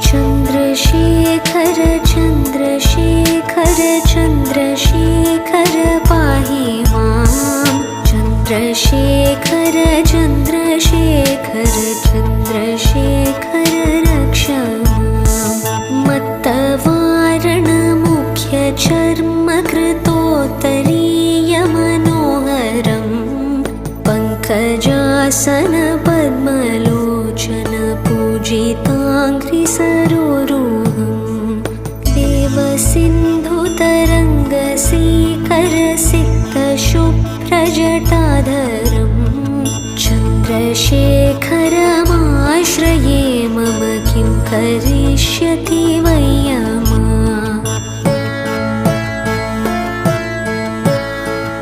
चन्द्रशेखर चन्द्रशेखर चन्द्रशेखर पाहि मां चन्द्रशेखर चन्द्रशेखर चन्द्रशेखर रक्ष मां मत्तवारणमुख्यचर्मकृतोत्तरीयमनोहरं पङ्कजासन पद्मलोचन पूजिताङ्घ्रिसरोरुह